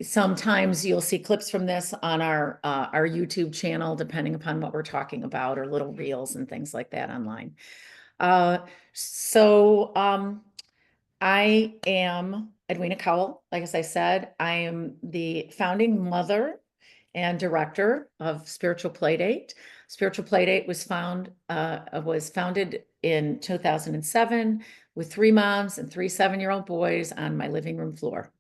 Sometimes you'll see clips from this on our YouTube channel, depending upon what we're talking about, or little reels and things like that online. Uh, so I am Edwina Cowell. Like as I said, I am the founding mother and director of Spiritual Playdate. Spiritual Playdate was founded in 2007 with 3 moms and 3 7-year-old boys on my living room floor.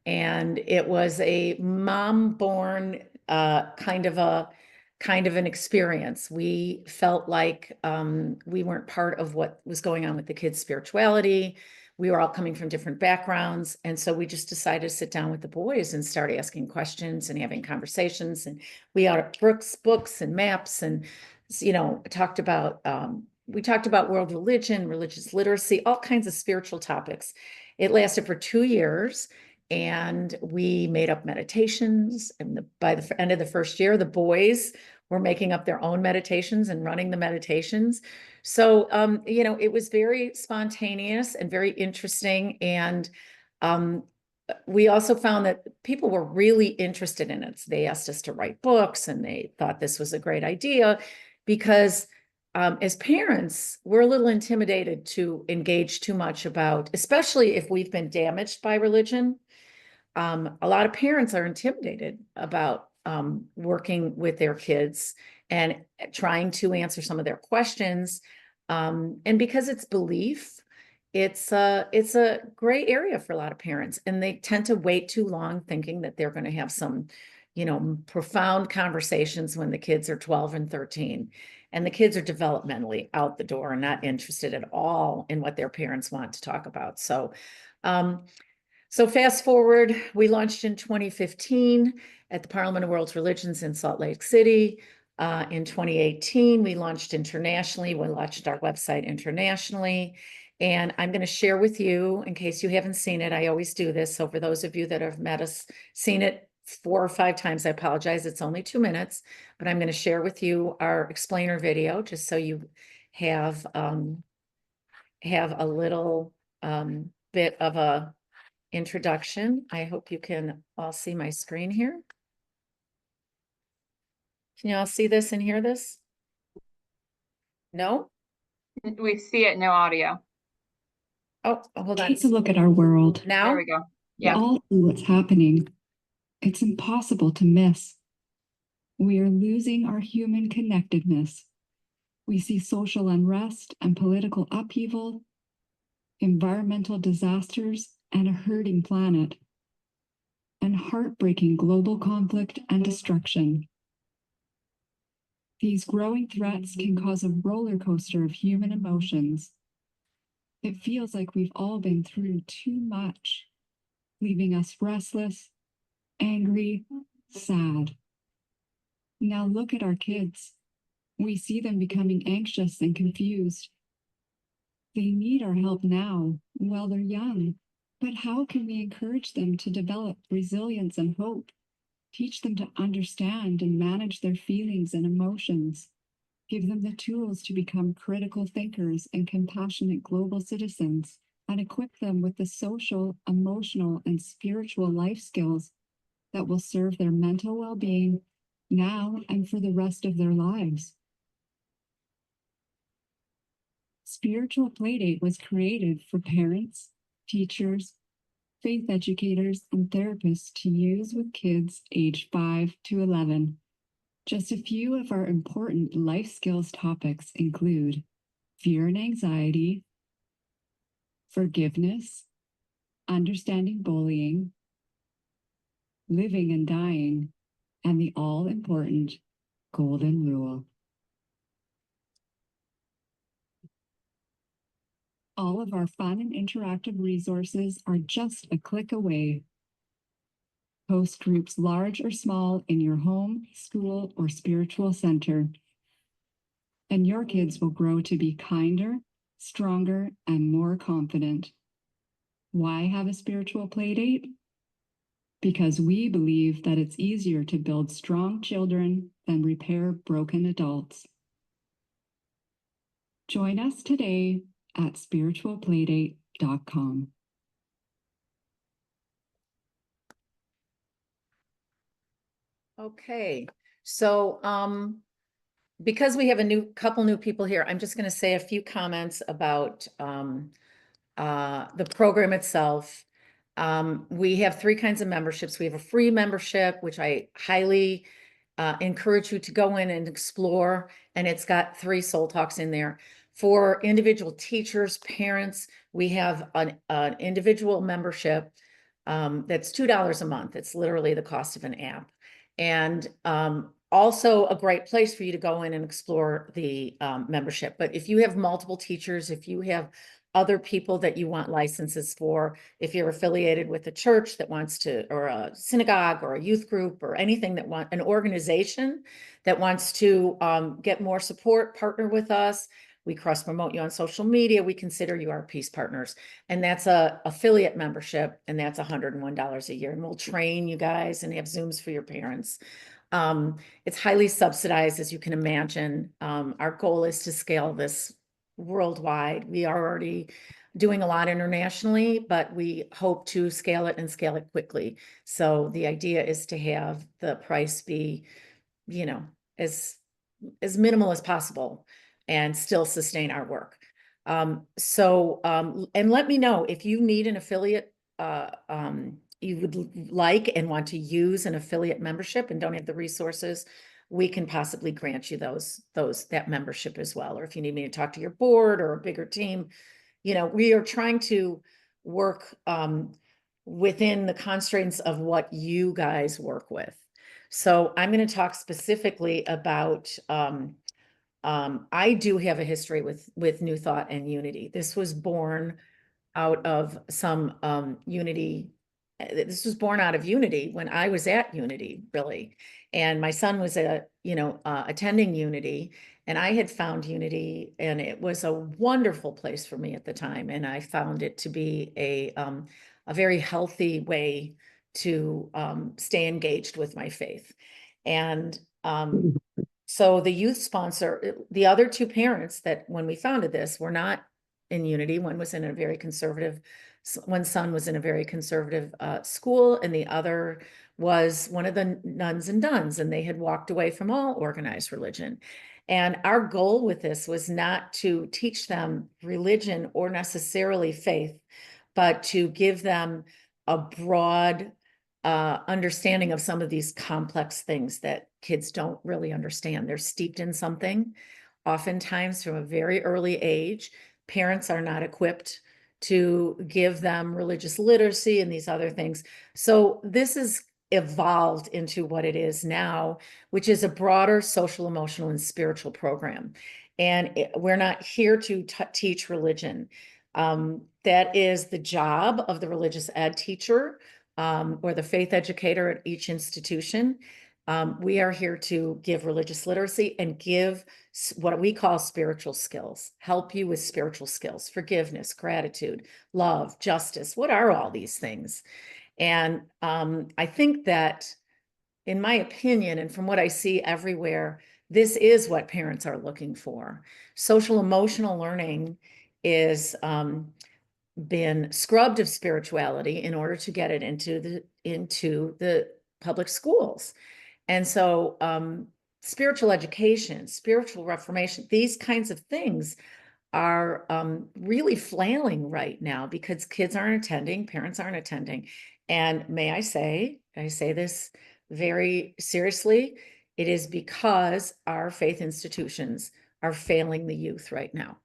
And it was a mom-born kind of an experience. We felt like we weren't part of what was going on with the kids' spirituality. We were all coming from different backgrounds. And so we just decided to sit down with the boys and start asking questions and having conversations. And we had books and maps and, talked about, we talked about world religion, religious literacy, all kinds of spiritual topics. It lasted for 2 years. And we made up meditations. And by the end of the first year, the boys were making up their own meditations and running the meditations. So, it was very spontaneous and very interesting. And we also found that people were really interested in it. So they asked us to write books, and they thought this was a great idea because as parents, we're a little intimidated to engage too much about, especially if we've been damaged by religion. A lot of parents are intimidated about working with their kids and trying to answer some of their questions. And because it's belief, it's a gray area for a lot of parents, and they tend to wait too long thinking that they're going to have some, profound conversations when the kids are 12 and 13. And the kids are developmentally out the door and not interested at all in what their parents want to talk about. So fast forward, we launched in 2015 at the Parliament of World Religions in Salt Lake City. In 2018, we launched internationally. We launched our website internationally. And I'm going to share with you, in case you haven't seen it, I always do this. So for those of you that have met us, seen it 4 or 5 times, I apologize. It's only 2 minutes, but I'm going to share with you our explainer video, just so you have a little bit of a introduction. I hope you can all see my screen here. Can you all see this and hear this? No? We see it, no audio. Oh, hold on. Take a look at our world. Now? There we go. Yeah. We all see what's happening. It's impossible to miss. We are losing our human connectedness. We see social unrest and political upheaval, environmental disasters, and a hurting planet, and heartbreaking global conflict and destruction. These growing threats can cause a roller coaster of human emotions. It feels like we've all been through too much, leaving us restless, angry, sad. Now look at our kids. We see them becoming anxious and confused. They need our help now while they're young. But how can we encourage them to develop resilience and hope? Teach them to understand and manage their feelings and emotions. Give them the tools to become critical thinkers and compassionate global citizens, and equip them with the social, emotional, and spiritual life skills that will serve their mental well-being now and for the rest of their lives. Spiritual Playdate was created for parents, teachers, faith educators, and therapists to use with kids aged 5 to 11. Just a few of our important life skills topics include fear and anxiety, forgiveness, understanding bullying, living and dying, and the all-important golden rule. All of our fun and interactive resources are just a click away. Host groups large or small in your home, school, or spiritual center. And your kids will grow to be kinder, stronger, and more confident. Why have a spiritual play date? because we believe that it's easier to build strong children than repair broken adults. Join us today at spiritualplaydate.com. Okay, so because we have a couple new people here, I'm just going to say a few comments about the program itself. We have three kinds of memberships. We have a free membership, which I highly encourage you to go in and explore, and it's got 3 soul talks in there. For individual teachers, parents, we have an individual membership that's $2 a month. It's literally the cost of an app. And also a great place for you to go in and explore the membership. But if you have multiple teachers, if you have other people that you want licenses for, if you're affiliated with a church that wants to, or a synagogue or a youth group or anything that an organization that wants to get more support, partner with us. We cross promote you on social media. We consider you our peace partners. And that's a affiliate membership, and that's $101 a year. And we'll train you guys and have Zooms for your parents. It's highly subsidized, as you can imagine. Our goal is to scale this worldwide. We are already doing a lot internationally, but we hope to scale it and scale it quickly. So the idea is to have the price be, you know, as minimal as possible and still sustain our work. And let me know if you need an affiliate, you would like and want to use an affiliate membership and don't have the resources, we can possibly grant you that membership as well. Or if you need me to talk to your board or a bigger team, we are trying to work within the constraints of what you guys work with. So I'm going to talk specifically about, I do have a history with New Thought and Unity. This was born out of some Unity. This was born out of Unity when I was at Unity, really. And my son was attending Unity, and I had found Unity, and it was a wonderful place for me at the time. And I found it to be a very healthy way to stay engaged with my faith. And so the youth sponsor, the other 2 parents that when we founded this were not in Unity. One was in a very conservative, one son was in a very conservative school, and the other was one of the nuns and duns, and they had walked away from all organized religion. And our goal with this was not to teach them religion or necessarily faith, but to give them a broad understanding of some of these complex things that kids don't really understand. They're steeped in something, oftentimes from a very early age. Parents are not equipped to give them religious literacy and these other things. So this has evolved into what it is now, which is a broader social, emotional, and spiritual program. And we're not here to teach religion. That is the job of the religious ed teacher or the faith educator at each institution. We are here to give religious literacy and give what we call spiritual skills, help you with spiritual skills, forgiveness, gratitude, love, justice. What are all these things? And I think that, in my opinion, and from what I see everywhere, this is what parents are looking for. Social emotional learning is been scrubbed of spirituality in order to get it into the public schools. And so spiritual education, spiritual reformation, these kinds of things are really flailing right now because kids aren't attending, parents aren't attending. And may I say this very seriously, it is because our faith institutions are failing the youth right now.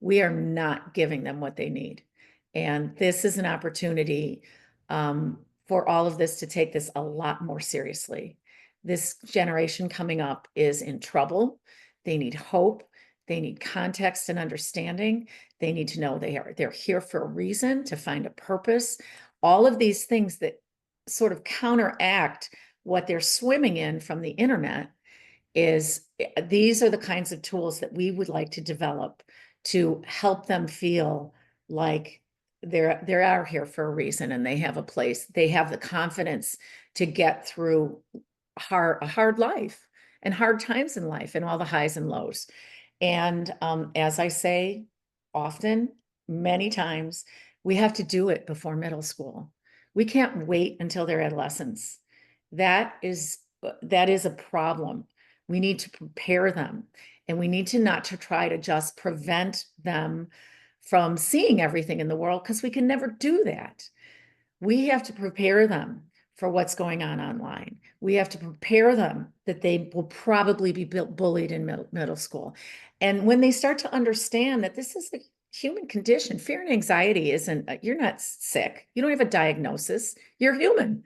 We are not giving them what they need. And this is an opportunity for all of this to take this a lot more seriously. This generation coming up is in trouble. They need hope. They need context and understanding. They need to know they're here for a reason, to find a purpose. All of these things that sort of counteract what they're swimming in from the internet these are the kinds of tools that we would like to develop to help them feel like they are here for a reason, and they have a place. They have the confidence to get through a hard life and hard times in life and all the highs and lows. And as I say often, many times, we have to do it before middle school. We can't wait until they're adolescents. That is a problem. We need to prepare them, and we need to not to try to just prevent them from seeing everything in the world, because we can never do that. We have to prepare them for what's going on online. We have to prepare them that they will probably be bullied in middle school. And when they start to understand that this is a human condition, fear and anxiety isn't, you're not sick. You don't have a diagnosis. You're human.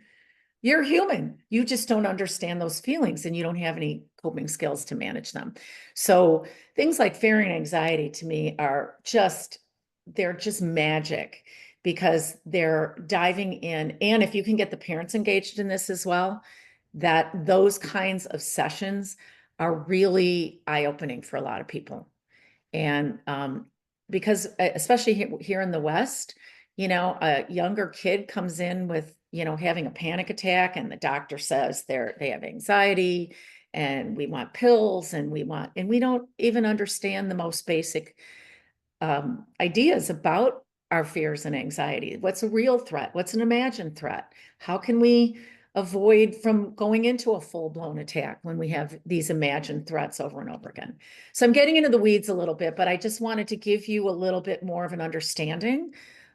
You're human. You just don't understand those feelings, and you don't have any coping skills to manage them. So things like fear and anxiety to me are they're just magic, because they're diving in. And if you can get the parents engaged in this as well, that those kinds of sessions are really eye-opening for a lot of people. And because especially here in the West, a younger kid comes in with, having a panic attack, and the doctor says they have anxiety, and we want pills, and we don't even understand the most basic ideas about our fears and anxiety. What's a real threat? What's an imagined threat? How can we avoid from going into a full-blown attack when we have these imagined threats over and over again? So I'm getting into the weeds a little bit, but I just wanted to give you a little bit more of an understanding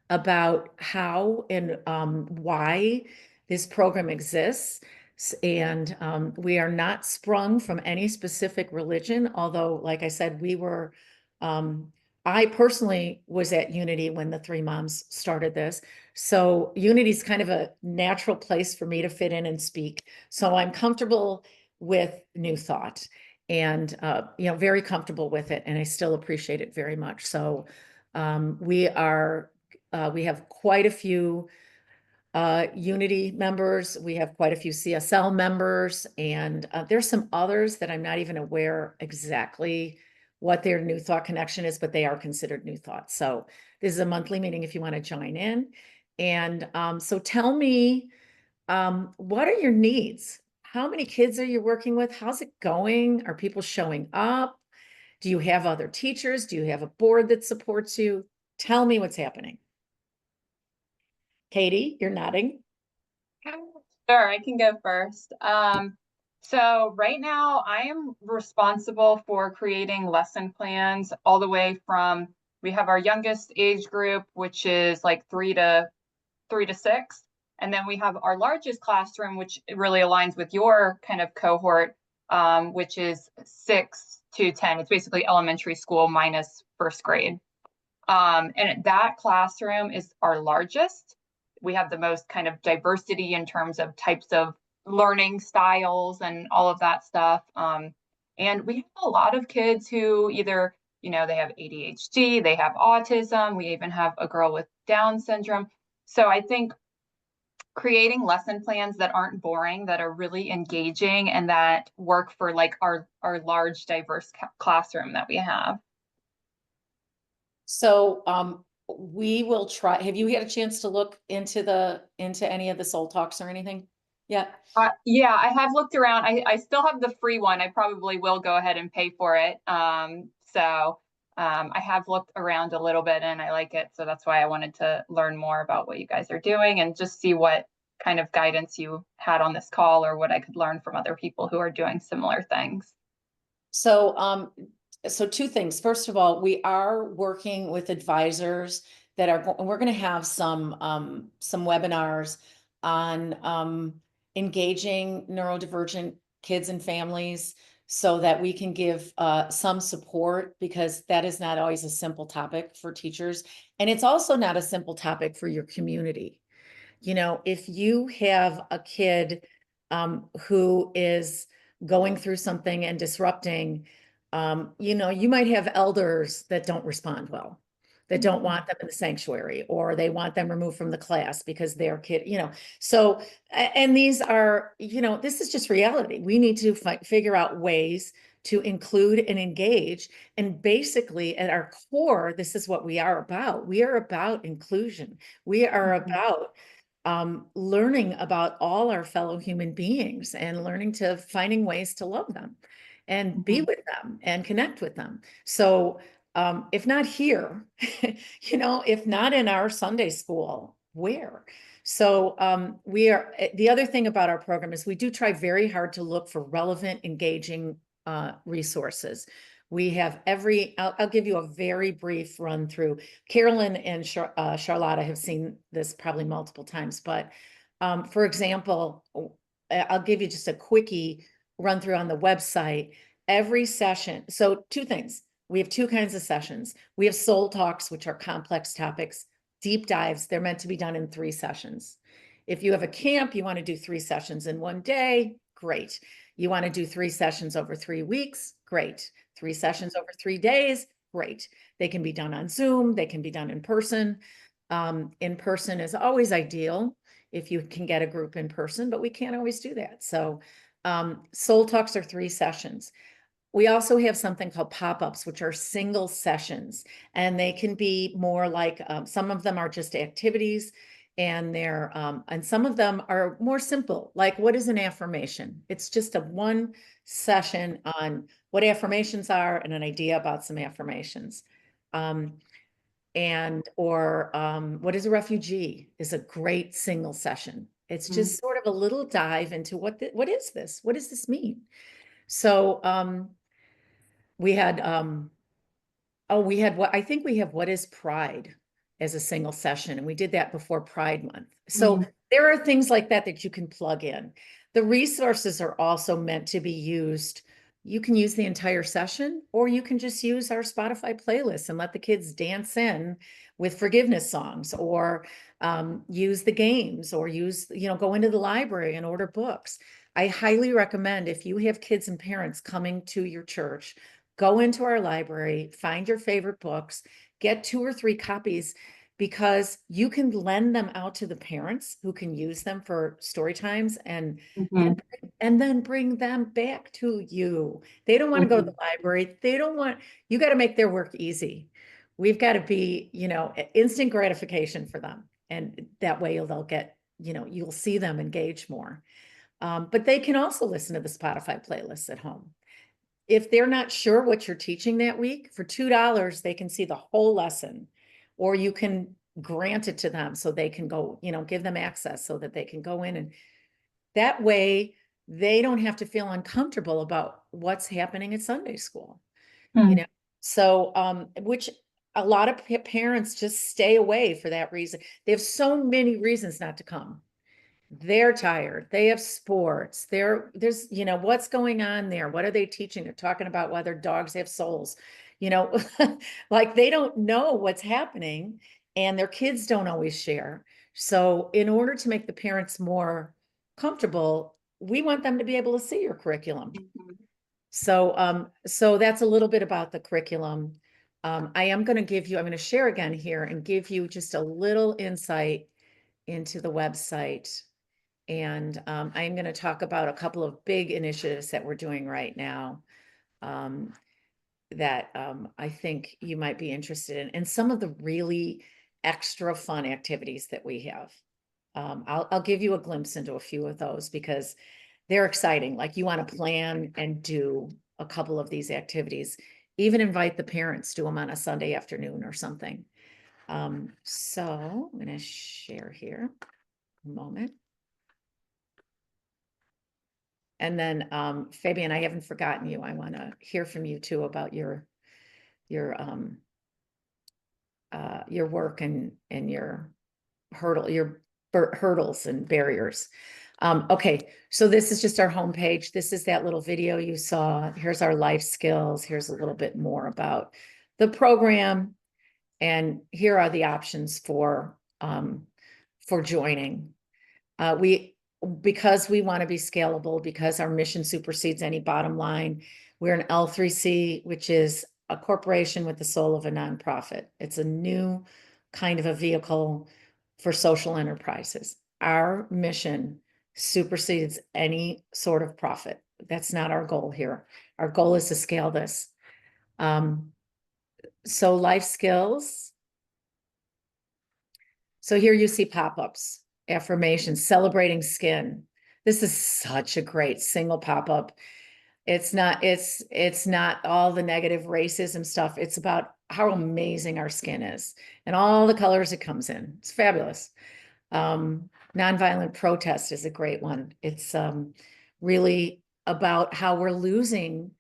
about how and why this program exists. And we are not sprung from any specific religion, although, like I said, I personally was at Unity when the three moms started this. So Unity is kind of a natural place for me to fit in and speak. So I'm comfortable with New Thought, and, very comfortable with it. And I still appreciate it very much. So we have quite a few Unity members. We have quite a few CSL members, and there's some others that I'm not even aware exactly what their New Thought connection is, but they are considered New Thought. So this is a monthly meeting if you want to join in. And so tell me, what are your needs? How many kids are you working with? How's it going? Are people showing up? Do you have other teachers? Do you have a board that supports you? Tell me what's happening. Katie, you're nodding. Sure, I can go first. So right now I am responsible for creating lesson plans all the way from, we have our youngest age group, which is like 3 to 6. And then we have our largest classroom, which really aligns with your kind of cohort, which is 6 to 10. It's basically elementary school minus first grade. And that classroom is our largest. We have the most kind of diversity in terms of types of learning styles and all of that stuff. And we have a lot of kids who either, they have ADHD, they have autism. We even have a girl with Down syndrome. So I think creating lesson plans that aren't boring, that are really engaging, and that work for like our large diverse classroom that we have. So we will try. Have you had a chance to look into any of the Soul Talks or anything? Yeah. Yeah, I have looked around. I still have the free one. I probably will go ahead and pay for it. So I have looked around a little bit and I like it. So that's why I wanted to learn more about what you guys are doing and just see what kind of guidance you had on this call, or what I could learn from other people who are doing similar things. So so two things. First of all, we are working with advisors that we're going to have some webinars on engaging neurodivergent kids and families, so that we can give some support, because that is not always a simple topic for teachers. And it's also not a simple topic for your community. If you have a kid who is going through something and disrupting, you might have elders that don't respond well, that don't want them in the sanctuary, or they want them removed from the class because their kid, so, and these are, this is just reality. We need to figure out ways to include and engage. And basically, at our core, this is what we are about. We are about inclusion. We are about learning about all our fellow human beings and learning to finding ways to love them and be with them and connect with them. So if not here, if not in our Sunday school, where? So the other thing about our program is we do try very hard to look for relevant, engaging resources. We have I'll give you a very brief run through. Carolyn and Charlotta have seen this probably multiple times, but for example, I'll give you just a quickie run through on the website. Every session, so two things. We have two kinds of sessions. We have soul talks, which are complex topics, deep dives. They're meant to be done in 3 sessions. If you have a camp, you want to do 3 sessions in one day, great. You want to do 3 sessions over 3 weeks, great. 3 sessions over 3 days, great. They can be done on Zoom, they can be done in person. In person is always ideal if you can get a group in person, but we can't always do that. So soul talks are 3 sessions. We also have something called pop-ups, which are single sessions, and they can be more like some of them are just activities, and some of them are more simple. Like, what is an affirmation? It's just a one session on what affirmations are and an idea about some affirmations. What is a refugee is a great single session. It's just sort of a little dive into what is this? What does this mean? So we had I think we have what is pride as a single session, and we did that before Pride Month. So there are things like that you can plug in. The resources are also meant to be used. You can use the entire session, or you can just use our Spotify playlist and let the kids dance in with forgiveness songs, or use the games, or go into the library and order books. I highly recommend, if you have kids and parents coming to your church, go into our library, find your favorite books, get 2 or 3 copies, because you can lend them out to the parents who can use them for story times and then bring them back to you. They don't want to go to the library. You got to make their work easy. We've got to be, instant gratification for them. And that way they'll get, you'll see them engage more. But they can also listen to the Spotify playlists at home. If they're not sure what you're teaching that week, for $2, they can see the whole lesson, or you can grant it to them so they can go, give them access so that they can go in, and that way they don't have to feel uncomfortable about what's happening at Sunday school. So which a lot of parents just stay away for that reason. They have so many reasons not to come. They're tired. They have sports. There's, what's going on there? What are they teaching? They're talking about whether dogs have souls, like they don't know what's happening, and their kids don't always share. So in order to make the parents more comfortable, we want them to be able to see your curriculum. So that's a little bit about the curriculum. I'm going to share again here and give you just a little insight into the website. And I'm going to talk about a couple of big initiatives that we're doing right now that I think you might be interested in, and some of the really extra fun activities that we have. I'll give you a glimpse into a few of those because they're exciting. Like, you want to plan and do a couple of these activities, even invite the parents, do them on a Sunday afternoon or something. So I'm going to share here a moment. And then Fabian, I haven't forgotten you. I want to hear from you too about your work and your hurdles and barriers. Okay, so this is just our homepage. This is that little video you saw. Here's our life skills. Here's a little bit more about the program, and here are the options for joining. Because we want to be scalable, because our mission supersedes any bottom line, we're an L3C, which is a corporation with the soul of a nonprofit. It's a new kind of a vehicle for social enterprises. Our mission supersedes any sort of profit. That's not our goal here. Our goal is to scale this. So life skills. So here you see pop-ups, affirmations, celebrating skin. This is such a great single pop-up. It's not all the negative racism stuff. It's about how amazing our skin is and all the colors it comes in. It's fabulous. Nonviolent protest is a great one. It's really about how we're losing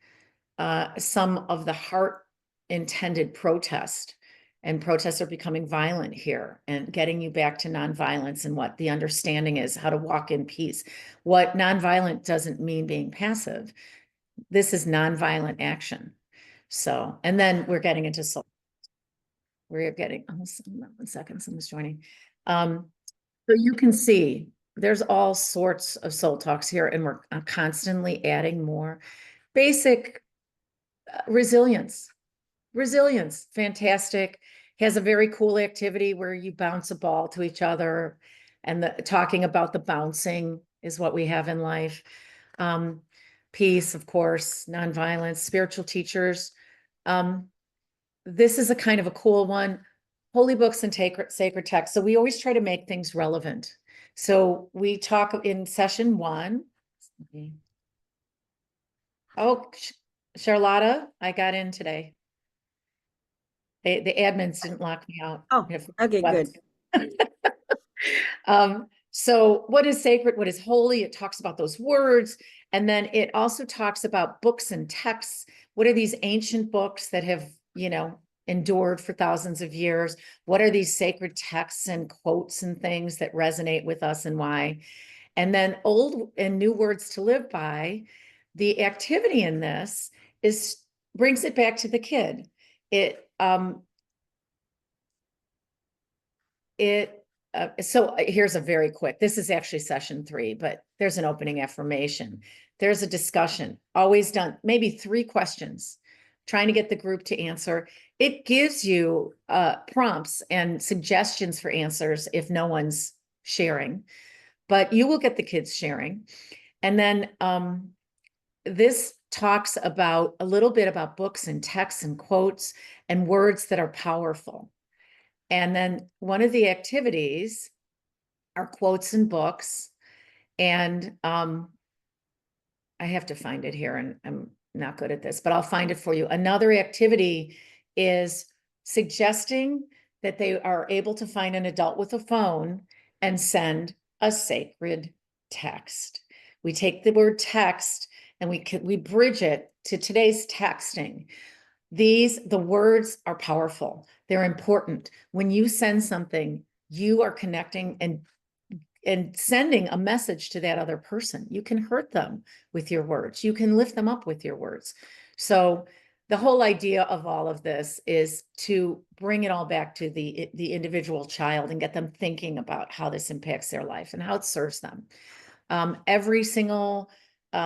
some of the heart intended protest, and protests are becoming violent here, and getting you back to nonviolence and what the understanding is, how to walk in peace. What nonviolent doesn't mean being passive. This is nonviolent action. So, and then we're getting into soul. We're getting, oh, 1 second, someone's joining. So you can see there's all sorts of soul talks here, and we're constantly adding more. Basic resilience. Resilience, fantastic. Has a very cool activity where you bounce a ball to each other, and talking about the bouncing is what we have in life. Peace, of course, nonviolence, spiritual teachers. This is a kind of a cool one. Holy books and sacred texts. So we always try to make things relevant. So we talk in session 1. Oh, Charlotta, I got in today. The admins didn't lock me out. Oh, okay, good. So what is sacred? What is holy? It talks about those words. And then it also talks about books and texts. What are these ancient books that have, endured for thousands of years? What are these sacred texts and quotes and things that resonate with us, and why? And then old and new words to live by. The activity in this brings it back to the kid. So here's a very quick, this is actually session 3, but there's an opening affirmation. There's a discussion, always done, maybe 3 questions, trying to get the group to answer. It gives you prompts and suggestions for answers if no one's sharing, but you will get the kids sharing. And then this talks about a little bit about books and texts and quotes and words that are powerful. And then one of the activities are quotes and books. And I have to find it here, and I'm not good at this, but I'll find it for you. Another activity is suggesting that they are able to find an adult with a phone and send a sacred text. We take the word text and we bridge it to today's texting. The words are powerful. They're important. When you send something, you are connecting and sending a message to that other person. You can hurt them with your words. You can lift them up with your words. So the whole idea of all of this is to bring it all back to the individual child and get them thinking about how this impacts their life and how it serves them. Every single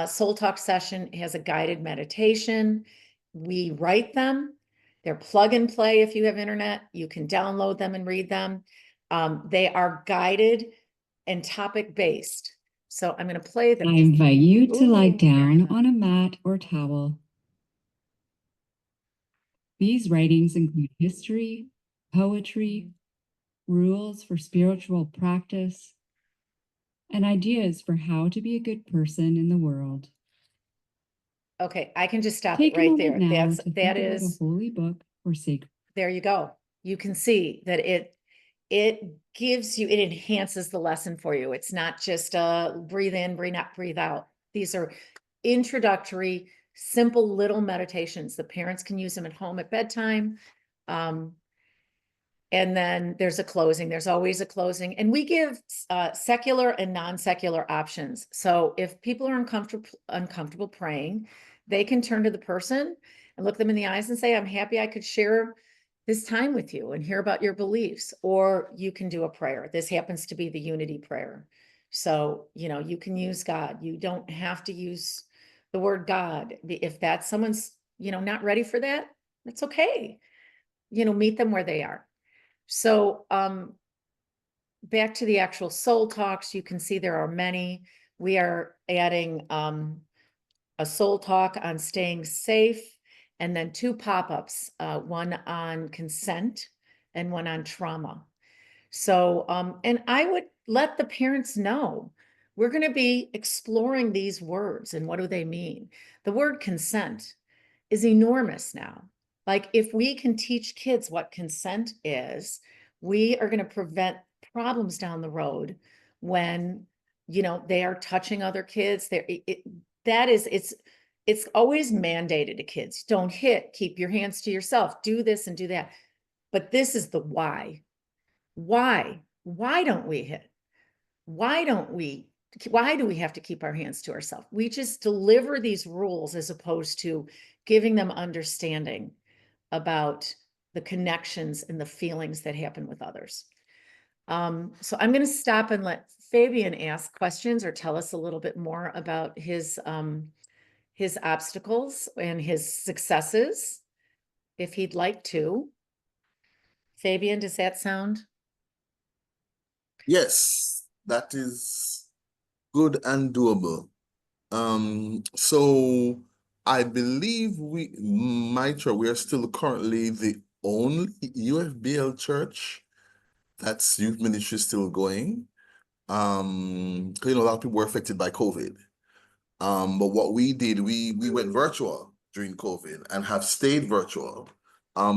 Soul Talk session has a guided meditation. We write them. They're plug and play. If you have internet, you can download them and read them. They are guided and topic based. So I'm going to play them. I invite you to lie down on a mat or towel. These writings include history, poetry, rules for spiritual practice, and ideas for how to be a good person in the world. Okay, I can just stop Take it right a there. moment now to That think about is a holy book or sacred. There you go. You can see that it gives you, it enhances the lesson for you. It's not just breathe in, breathe out. These are introductory, simple little meditations. The parents can use them at home at bedtime. And then there's a closing. There's always a closing. And we give secular and non-secular options. So if people are uncomfortable praying, they can turn to the person and look them in the eyes and say, I'm happy I could share this time with you and hear about your beliefs. Or you can do a prayer. This happens to be the unity prayer. So, you can use God. You don't have to use the word God. If that's someone's, not ready for that, that's okay. Meet them where they are. So back to the actual soul talks, you can see there are many. We are adding a soul talk on staying safe, and then 2 pop-ups, one on consent and one on trauma. So, and I would let the parents know, we're going to be exploring these words and what do they mean. The word consent is enormous now. Like, if we can teach kids what consent is, we are going to prevent problems down the road when, they are touching other kids. It's always mandated to kids. Don't hit, keep your hands to yourself, do this and do that. But this is the why. Why don't we hit? Why do we have to keep our hands to ourselves? We just deliver these rules as opposed to giving them understanding about the connections and the feelings that happen with others. So I'm going to stop and let Fabian ask questions or tell us a little bit more about his obstacles and his successes, if he'd like to. Fabian, does that sound? Yes, that is good and doable. So I believe we are still currently the only UFBL church that's youth ministry still going. A lot of people were affected by COVID. But what we did, we went virtual during COVID and have stayed virtual.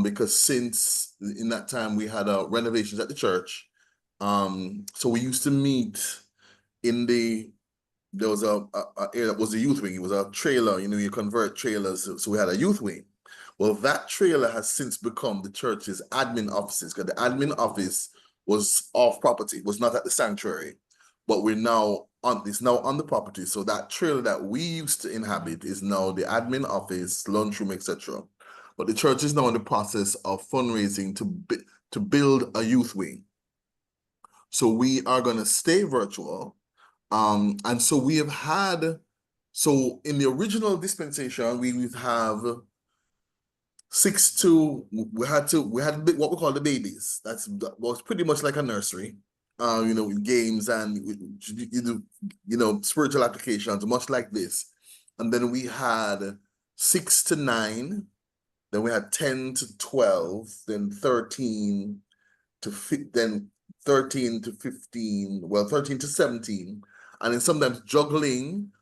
Because since in that time we had renovations at the church. So we used to meet in there was a area that was a youth wing. It was a trailer, you convert trailers. So we had a youth wing. Well, that trailer has since become the church's admin offices, because the admin office was off property, was not at the sanctuary, but it's now on the property. So that trailer that we used to inhabit is now the admin office, lunchroom, etc. But the church is now in the process of fundraising to build a youth wing. So we are going to stay virtual. And so we have had, so in the original dispensation, we would have we had what we call the babies. That was pretty much like a nursery, with games and, spiritual applications, much like this. And then we had 6 to 9, then we had 10 to 12, then 13 to 15, 13 to 17. And then sometimes juggling,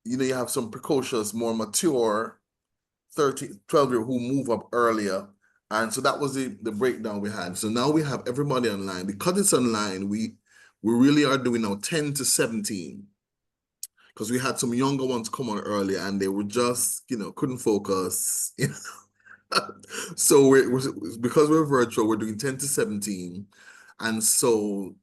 you have some precocious, more mature 12-year who move up earlier. And so that was the breakdown we had. So now we have everybody online. Because it's online, we really are doing now 10 to 17. Because we had some younger ones come on earlier and they were just, couldn't focus. So because we're virtual, we're doing 10 to 17. And so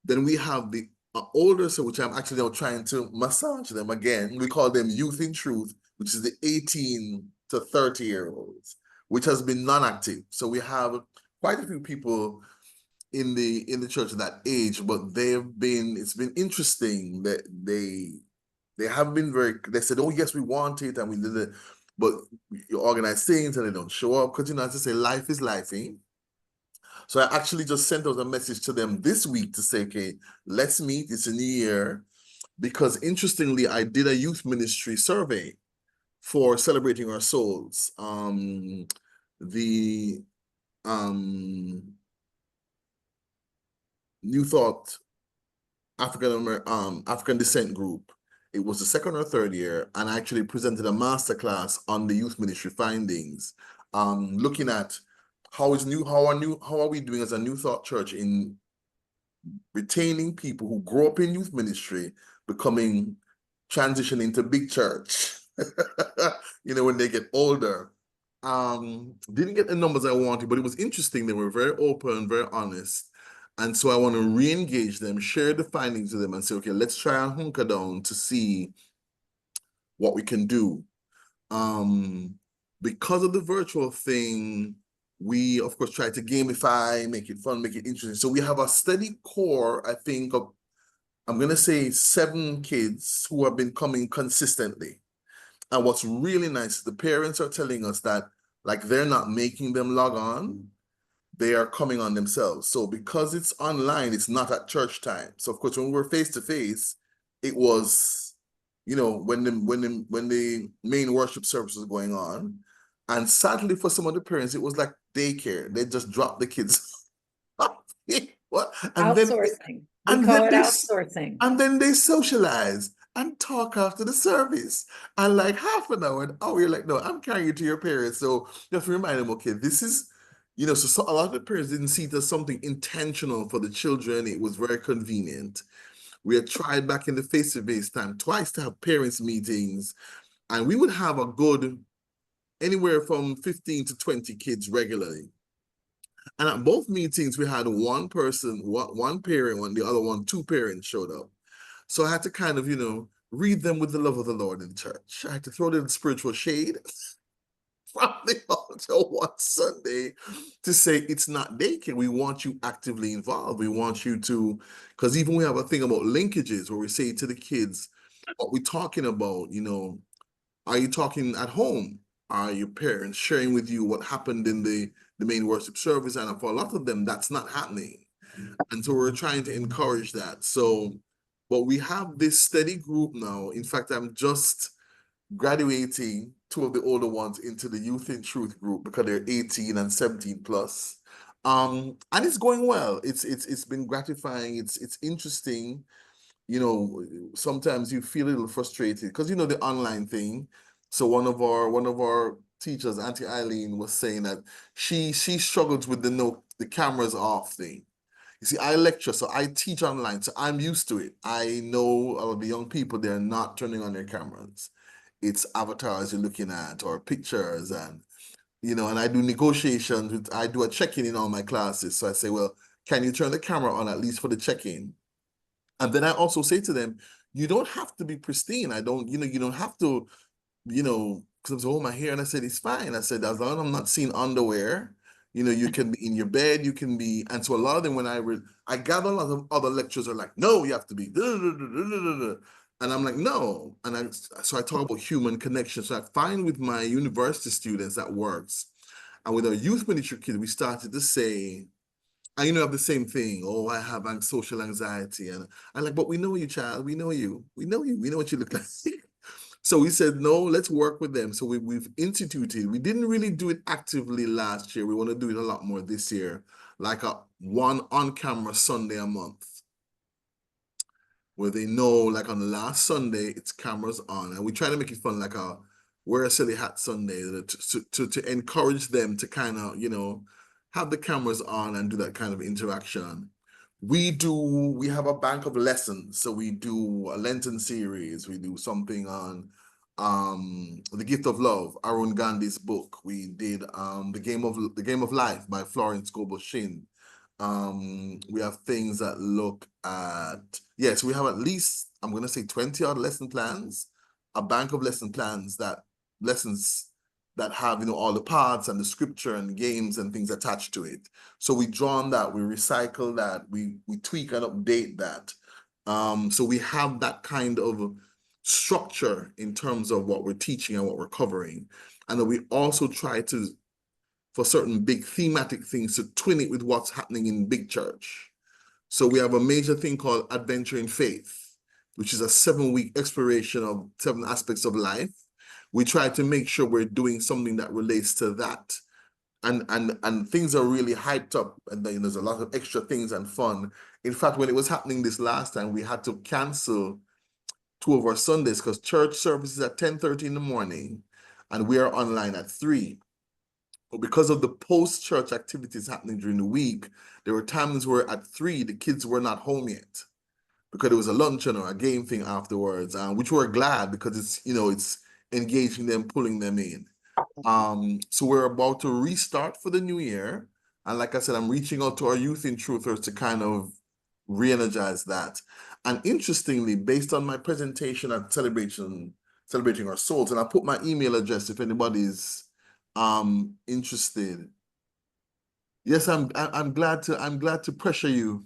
then we have the older, so which I'm actually now trying to massage them again. We call them Youth in Truth, which is the 18 to 30-year-olds, which has been non-active. So we have quite a few people in the church of that age, but it's been interesting that they haven't been they said, oh yes, we want it and we did it, but you organize things and they don't show up because, as I say, life is lifing. So I actually just sent out a message to them this week to say, okay, let's meet. It's a new year. Because interestingly, I did a youth ministry survey for Celebrating Our Souls. The New Thought African Descent group. It was the second or third year, and I actually presented a masterclass on the youth ministry findings, looking at how are we doing as a New Thought church in retaining people who grow up in youth ministry, transitioning to big church, when they get older. Didn't get the numbers I wanted, but it was interesting. They were very open, very honest. And so I want to re-engage them, share the findings with them and say, okay, let's try and hunker down to see what we can do. Because of the virtual thing, we, of course, try to gamify, make it fun, make it interesting. So we have a steady core, I think, of, I'm going to say 7 kids who have been coming consistently. And what's really nice, the parents are telling us that, like, they're not making them log on. They are coming on themselves. So because it's online, it's not at church time. So of course, when we were face-to-face, it was you know, when the main worship service was going on. And sadly for some of the parents, it was like daycare. They just dropped the kids. What? Outsourcing. We And call then it they outsourcing. and then they socialize and talk after the service. And like half an hour, an hour, you're like, no, I'm carrying you to your parents. So just remind them, okay, this is, you know, so a lot of the parents didn't see it as something intentional for the children. It was very convenient. We had tried back in the face-to-face time twice to have parents meetings, and we would have a good anywhere from 15 to 20 kids regularly. And at both meetings, we had one person, one parent, when the other one, two parents showed up. So I had to kind of, you know, read them with the love of the Lord in church. I had to throw them spiritual shade from the altar one Sunday to say it's not daycare. We want you actively involved. We want you to, because even we have a thing about linkages where we say to the kids, what we're talking about, you know, are you talking at home? Are your parents sharing with you what happened in the main worship service? And for a lot of them, that's not happening. And so we're trying to encourage that. So, but we have this steady group now. In fact, I'm just graduating two of the older ones into the Youth in Truth group because they're 18 and 17 plus. And it's going well. It's been gratifying. It's interesting. You know, sometimes you feel a little frustrated because you know the online thing. So one of our teachers, Auntie Eileen, was saying that she struggles with the cameras off thing. You see, I lecture, so I teach online, so I'm used to it. I know all of the young people, they're not turning on their cameras. It's avatars you're looking at or pictures, and you know, and I do negotiations with, I do a check-in in all my classes. So I say, well, can you turn the camera on at least for the check-in? And then I also say to them, you don't have to be pristine. You don't have to, you know, because I was, oh, my hair. And I said, it's fine. I said, as long as I'm not seeing underwear, you know, you can be in your bed, you can be. And so a lot of them, when I gather a lot of other lecturers are like, no, you have to be. And I'm like, no. So I talk about human connection. So I find with my university students that works. And with our youth ministry kids, we started to say, I you know have the same thing. Oh, I have social anxiety. And I'm like, but we know you, child. We know you. We know you. We know what you look like. So we said, no, let's work with them. So we've instituted, we didn't really do it actively last year. We want to do it a lot more this year, like a one on-camera Sunday a month, where they know, like on the last Sunday, it's cameras on. And we try to make it fun, like a wear a silly hat Sunday to encourage them to kind of, you know, have the cameras on and do that kind of interaction. We have a bank of lessons. So we do a Lenten series. We do something on The Gift of Love, Arun Gandhi's book. We did The Game of Life by Florence Scovel Shinn. We have things that look at, yes, we have at least, I'm going to say 20 odd lesson plans, a bank of lessons that have, you know, all the parts and the scripture and games and things attached to it. So we draw on that, we recycle that, we tweak and update that. So we have that kind of structure in terms of what we're teaching and what we're covering. And then we also try to, for certain big thematic things, to twin it with what's happening in big church. So we have a major thing called Adventure in Faith, which is a 7-week exploration of 7 aspects of life. We try to make sure we're doing something that relates to that. And things are really hyped up, and then there's a lot of extra things and fun. In fact, when it was happening this last time, we had to cancel 2 of our Sundays because church services at 10:30 in the morning, and we are online at 3. But because of the post-church activities happening during the week, there were times where at 3, the kids were not home yet because there was a luncheon or a game thing afterwards, which we're glad because it's, you know, it's engaging them, pulling them in. So we're about to restart for the new year. And like I said, I'm reaching out to our Youth in Truthers to kind of re-energize that. And interestingly, based on my presentation at Celebrating Our Souls, and I put my email address if anybody's interested. Yes, I'm glad to pressure you.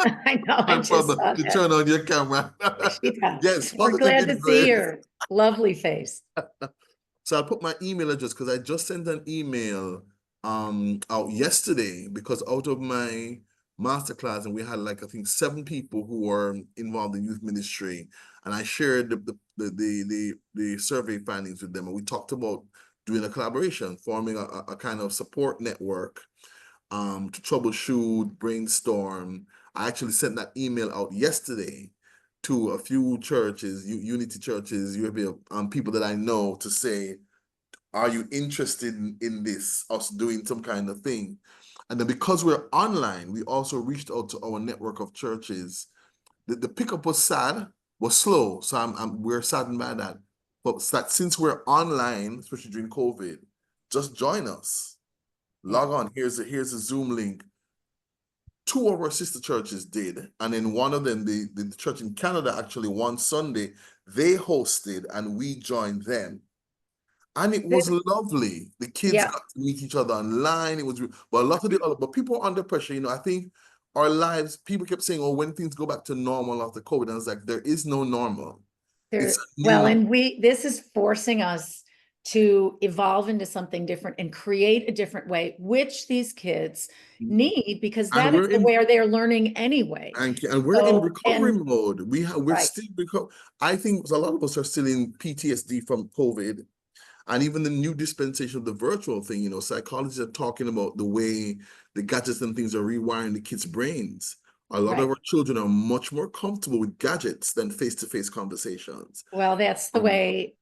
I know, I My just brother, saw to that. turn on your camera. Yeah. Yes, We're positive glad to see influence. your lovely face. So I put my email address because I just sent an email out yesterday because out of my masterclass, and we had like I think 7 people who were involved in youth ministry, and I shared the survey findings with them, and we talked about doing a collaboration, forming a kind of support network to troubleshoot, brainstorm. I actually sent that email out yesterday to a few churches, Unity churches, people that I know, to say, are you interested in this, us doing some kind of thing? And then because we're online, we also reached out to our network of churches. The pickup was slow. So we're saddened by that. But since we're online, especially during COVID, just join us. Log on. Here's a Zoom link. 2 of our sister churches did, and then one of them, the church in Canada, actually one Sunday, they hosted and we joined them. And it was lovely. The kids got to meet each other online. It was, but a lot of but people are under pressure. You know, I think our lives, people kept saying, oh, when things go back to normal after COVID, and I was like, there is no normal. Well, and this is forcing us to evolve into something different and create a different way, which these kids need, because that is where they're learning anyway. And we're in recovery mode. We're still I think a lot of us are still in PTSD from COVID. And even the new dispensation of the virtual thing, you know, psychologists are talking about the way the gadgets and things are rewiring the kids' brains. A lot of our children are much more comfortable with gadgets than face-to-face conversations. Well, that's the way,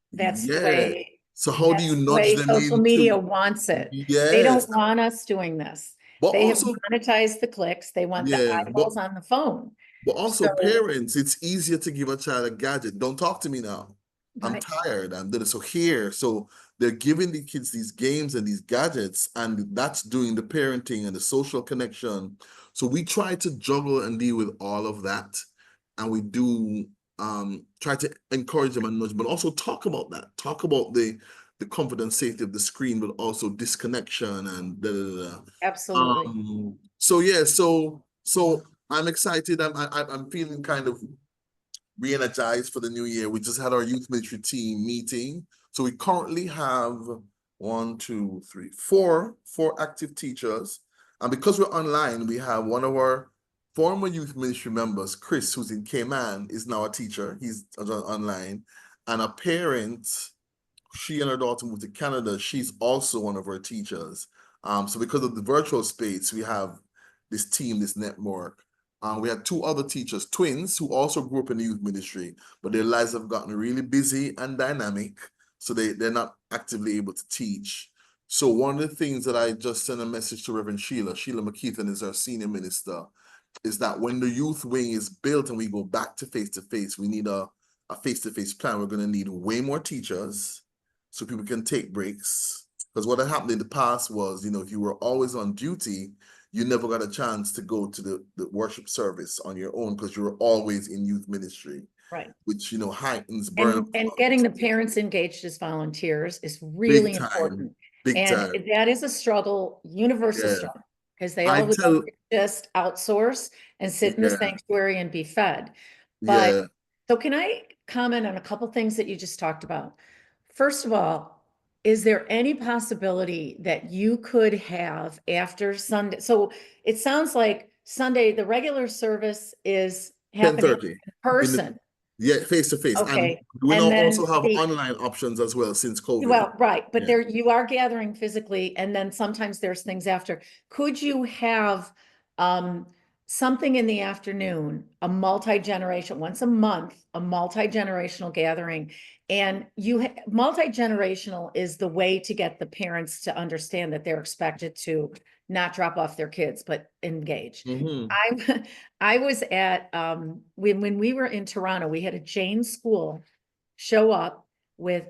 so how do you nudge them social media wants it. They don't want us doing this. But they also have monetized the clicks. They want the eyeballs on the phone. But also parents, it's easier to give a child a gadget. Don't talk to me now. I'm tired. I'm doing it. So they're giving the kids these games and these gadgets, and that's doing the parenting and the social connection. So we try to juggle and deal with all of that. And we do try to encourage them and nudge, but also talk about that. Talk about the comfort and safety of the screen, but also disconnection and Absolutely. So I'm excited. I'm feeling kind of re-energized for the new year. We just had our youth ministry team meeting. So we currently have 4 active teachers. And because we're online, we have one of our former youth ministry members, Chris, who's in Cayman, is now a teacher. He's online. And a parent, she and her daughter moved to Canada. She's also one of our teachers. So because of the virtual space, we have this team, this network. We had 2 other teachers, twins, who also grew up in the youth ministry, but their lives have gotten really busy and dynamic, so they're not actively able to teach. So one of the things that I just sent a message to Reverend Sheila McKeithen is our senior minister, is that when the youth wing is built and we go back to face-to-face, we need a face-to-face plan. We're going to need way more teachers so people can take breaks. Because what had happened in the past was, you know, if you were always on duty, you never got a chance to go to the worship service on your own because you were always in youth ministry. Right. Which, you know, heightens burnout. And getting the parents engaged as volunteers is really important. Big time. That is a struggle, universal struggle, because they all would love to just outsource and sit in the sanctuary and be fed. But so can I comment on a couple things that you just talked about? First of all, is there any possibility that you could have after Sunday? So it sounds like Sunday, the regular service is happening in person. Face to face. Okay. And we now also have online options as well since COVID. Well, right. But there you are gathering physically, and then sometimes there's things after. Could you have something in the afternoon, a multi-generation, once a month, a multi-generational gathering? And multi-generational is the way to get the parents to understand that they're expected to not drop off their kids, but engage. I was at, when we were in Toronto, we had a Jane school show up with,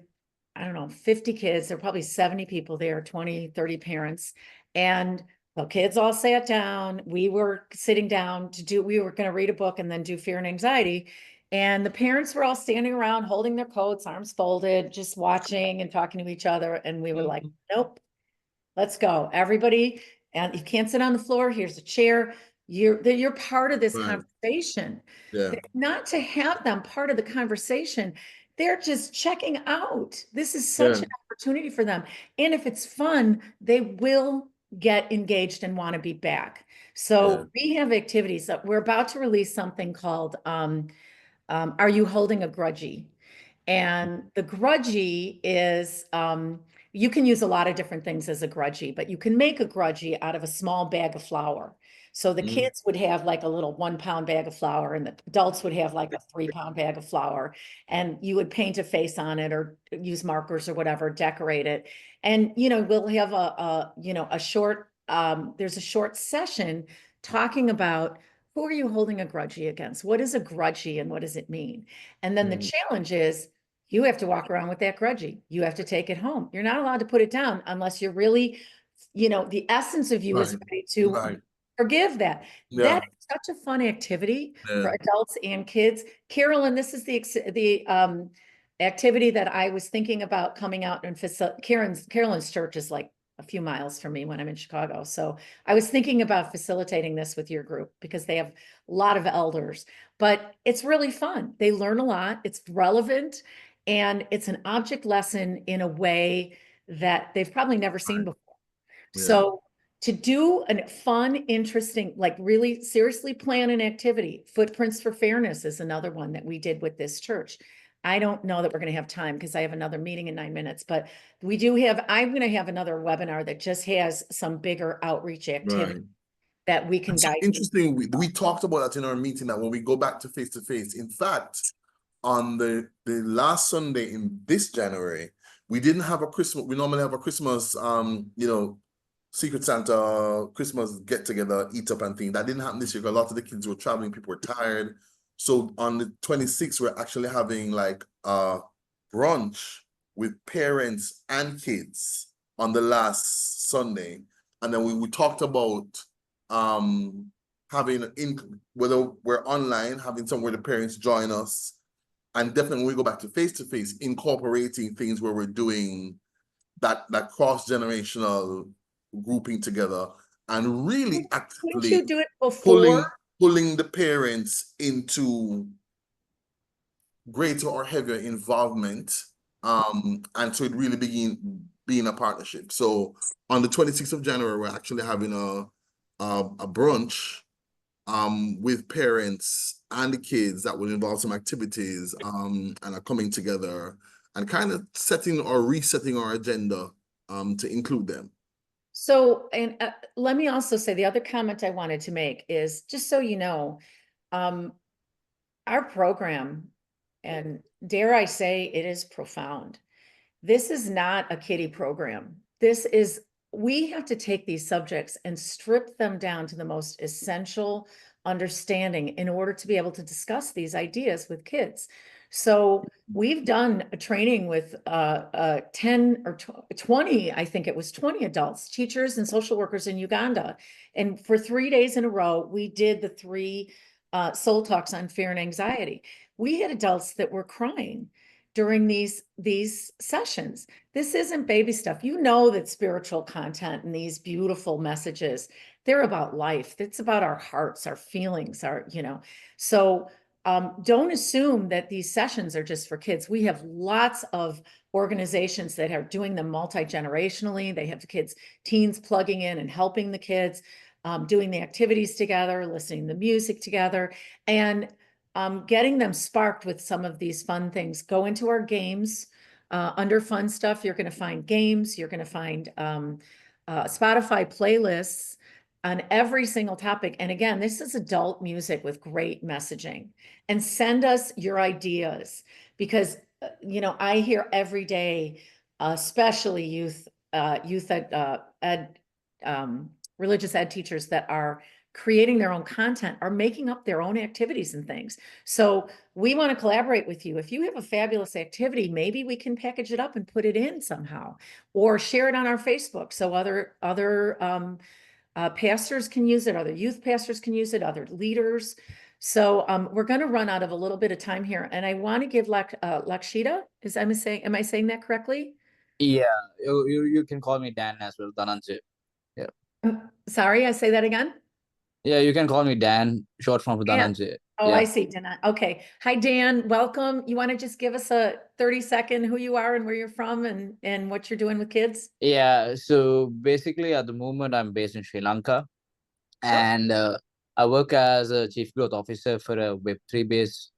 I don't know, 50 kids. There were probably 70 people there, 20, 30 parents. And the kids all sat down. We were sitting down we were going to read a book and then do fear and anxiety. And the parents were all standing around holding their coats, arms folded, just watching and talking to each other. And we were like, nope, let's go. Everybody, and you can't sit on the floor. Here's a chair. You're part of this conversation. Not to have them part of the conversation. They're just checking out. This is such an opportunity for them. And if it's fun, they will get engaged and want to be back. So we have activities that we're about to release something called Are You Holding a Grudgie? And the grudgie is, you can use a lot of different things as a grudgie, but you can make a grudgie out of a small bag of flour. So the kids would have like a little 1 pound bag of flour, and the adults would have like a 3 pound bag of flour, and you would paint a face on it or use markers or whatever, decorate it. And, we'll have a short, there's a short session talking about who are you holding a grudgie against? What is a grudgie and what does it mean? And then the challenge is, you have to walk around with that grudgie. You have to take it home. You're not allowed to put it down unless you're really, the essence of you is ready to forgive that. That is such a fun activity for adults and kids. Carolyn, this is the activity that I was thinking about coming out and Carolyn's church is like a few miles from me when I'm in Chicago. So I was thinking about facilitating this with your group because they have a lot of elders, but it's really fun. They learn a lot. It's relevant. And it's an object lesson in a way that they've probably never seen before. So to do a fun, interesting, like really seriously plan an activity, Footprints for Fairness is another one that we did with this church. I don't know that we're going to have time because I have another meeting in 9 minutes, but I'm going to have another webinar that just has some bigger outreach activity that we can guide. Interesting. We talked about that in our meeting, that when we go back to face, in fact, on the last Sunday in this January, we didn't have a Christmas. We normally have a Christmas, Secret Santa Christmas get together, eat up and thing. That didn't happen this year because a lot of the kids were traveling. People were tired. So on the 26th, we're actually having like a brunch with parents and kids on the last Sunday. And then we talked about having whether we're online, having somewhere the parents join us. And definitely when we go back to face, incorporating things where we're doing that cross-generational grouping together and really actively Couldn't you do it before? pulling the parents into greater or heavier involvement. And so it really being a partnership. So on the 26th of January, we're actually having a brunch with parents and the kids that will involve some activities and are coming together and kind of setting or resetting our agenda to include them. So, and let me also say the other comment I wanted to make is, just so you know, our program, and dare I say, it is profound. This is not a kiddie program. We have to take these subjects and strip them down to the most essential understanding in order to be able to discuss these ideas with kids. So we've done a training with 10 or 20, I think it was 20 adults, teachers and social workers in Uganda. And for 3 days in a row, we did the 3 soul talks on fear and anxiety. We had adults that were crying during these sessions. This isn't baby stuff. You know that spiritual content and these beautiful messages, they're about life. It's about our hearts, our feelings, so don't assume that these sessions are just for kids. We have lots of organizations that are doing them multi-generationally. They have teens plugging in and helping the kids, doing the activities together, listening to music together, and getting them sparked with some of these fun things. Go into our games. Under fun stuff, you're going to find games. You're going to find Spotify playlists on every single topic. And again, this is adult music with great messaging. And send us your ideas because, I hear every day, especially youth religious ed teachers that are creating their own content, are making up their own activities and things. So we want to collaborate with you. If you have a fabulous activity, maybe we can package it up and put it in somehow, or share it on our Facebook so other pastors can use it, other youth pastors can use it, other leaders. So we're going to run out of a little bit of time here, and I want to give Lakshita. Am I saying that correctly? Yeah, you can call me Dan as well, Dhananjay. Yeah. Sorry, I say that again. Yeah, you can call me Dan, short form for Dan. Dhananjay. Oh, Yeah. I see, Dan. Okay. Hi, Dan. Welcome. You want to just give us a 30-second who you are and where you're from and what you're doing with kids? Yeah, so basically at the moment I'm based in Sri Lanka. And I work as a chief growth officer for a Web3 based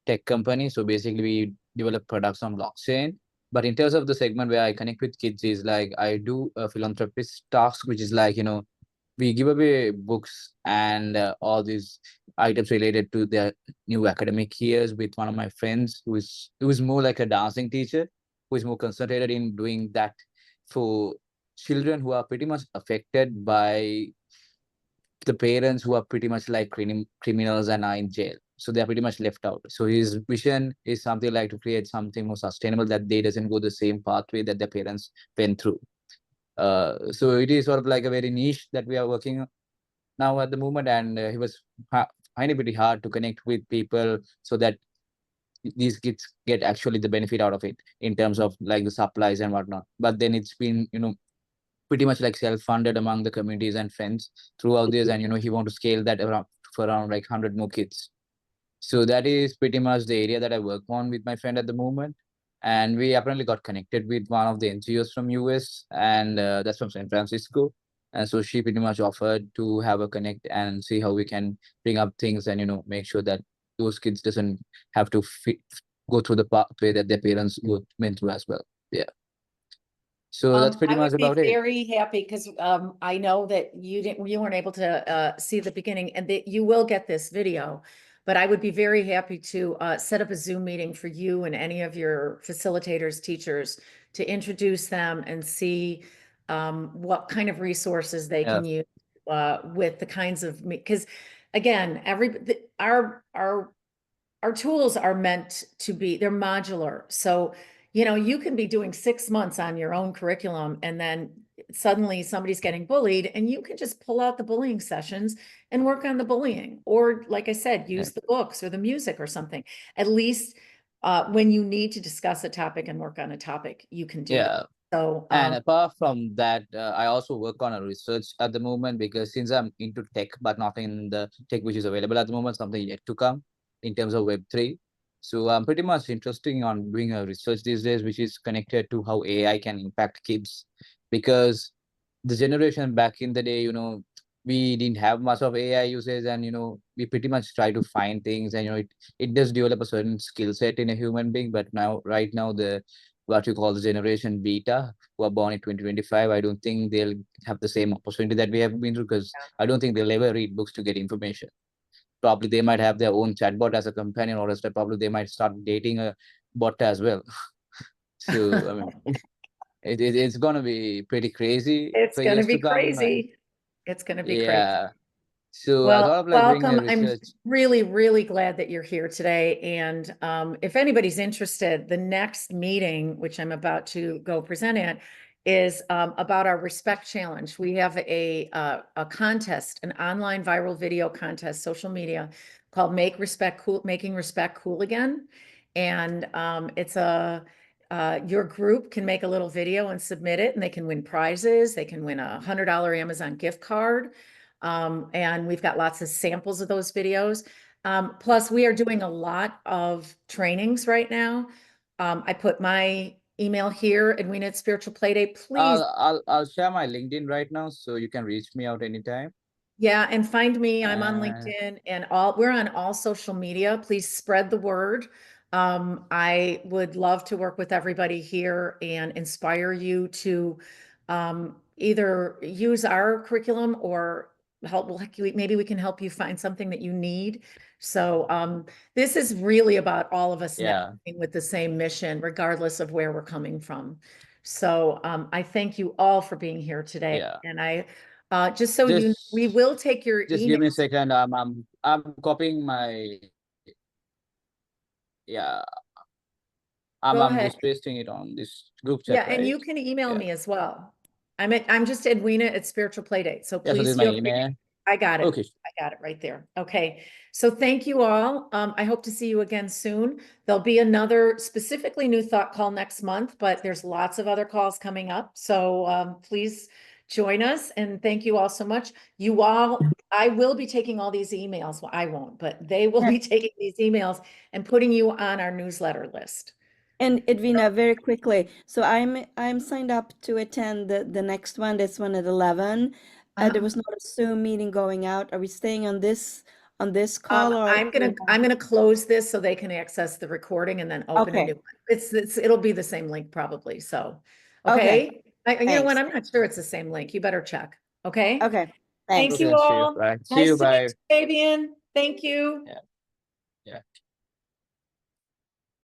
tech company. So basically, we develop products on blockchain. But in terms of the segment where I connect with kids, is like I do a philanthropist task, which is like, we give away books and all these items related to their new academic years with one of my friends who is more like a dancing teacher, who is more concentrated in doing that for children who are pretty much affected by the parents who are pretty much like criminals and are in jail. So they are pretty much left out. So his vision is something like to create something more sustainable, that they doesn't go the same pathway that their parents went through. So it is sort of like a very niche that we are working now at the moment, and he was finding it pretty hard to connect with people so that these kids get actually the benefit out of it in terms of like the supplies and whatnot. But then it's been, pretty much like self-funded among the communities and friends throughout this, and he want to scale that around for around like 100 more kids. So that is pretty much the area that I work on with my friend at the moment. And we apparently got connected with one of the NGOs from US, and that's from San Francisco. And so she pretty much offered to have a connect and see how we can bring up things and make sure that those kids doesn't have to go through the pathway that their parents went through as well. Yeah. So that's pretty I much would be about it. very happy because I know that you weren't able to see the beginning, and that you will get this video. But I would be very happy to set up a Zoom meeting for you and any of your facilitators, teachers, to introduce them and see what kind of resources they Yeah. can use with the kinds of, because again, our tools are meant to be, they're modular. So, you can be doing 6 months on your own curriculum, and then suddenly somebody's getting bullied, and you can just pull out the bullying sessions and work on the bullying. Or like I said, use the books or the music or something. At least when you need to discuss a topic and work on a topic, you can do that. Yeah. So, And apart from that, I also work on a research at the moment, because since I'm into tech, but not in the tech which is available at the moment, something yet to come in terms of Web3. So I'm pretty much interested on doing a research these days, which is connected to how AI can impact kids. Because the generation back in the day, we didn't have much of AI usage, and we pretty much try to find things, and it does develop a certain skill set in a human being. But right now, the what you call the generation beta, who are born in 2025, I don't think they'll have the same opportunity that we have been through, because I don't think they'll ever read books to get information. Probably they might have their own chatbot as a companion, or else probably they might start dating a bot as well. So I mean, it's gonna be pretty crazy it's for going to years be to come. crazy. It's going to be crazy. Yeah. So I Well, thought of like doing a welcome. I'm research. really, really glad that you're here today. And if anybody's interested, the next meeting, which I'm about to go present at, is about our Respect Challenge. We have a contest, an online viral video contest, social media, called Making Respect Cool Again. And it's your group can make a little video and submit it, and they can win prizes. They can win a $100 Amazon gift card. And we've got lots of samples of those videos. Plus, we are doing a lot of trainings right now. I put my email here, Edwina at Spiritual Playdate. Please, I'll share my LinkedIn right now, so you can reach me out anytime. yeah, and find me. I'm on And LinkedIn, and we're on all social media. Please spread the word. I would love to work with everybody here and inspire you to either use our curriculum or maybe we can help you find something that you need. So this is really about all of us yeah, networking with the same mission, regardless of where we're coming from. So I thank you all for being here today. yeah. And just so we Just will take your just email. give me a second. I'm copying my, yeah. Go I'm ahead. just pasting it on this group Yeah, chat, and right? you can email Yeah. me as well. I'm just Edwina at Spiritual Playdate. So Yeah. So this please is my feel free. email. I got it. Okay. I got it right there. Okay. So thank you all. I hope to see you again soon. There'll be another specifically New Thought call next month, but there's lots of other calls coming up. So please join us, and thank you all so much. I will be taking all these emails. Well, I won't, but they will be taking these emails and putting you on our newsletter list. And Edwina, very quickly, so I'm signed up to attend the next one. This one at 11. There was not a Zoom meeting going out. Are we staying on this call or? I'm gonna close this so they can access the recording and then open a Okay. new one. It'll be the same link probably, so, Okay, okay? You know what, thanks. I'm not sure it's the same link. You better check, okay? Okay, Thank thanks. you Okay, see you. all. Bye. See Nice you. to meet Bye. you, Fabian. Thank you. Yeah.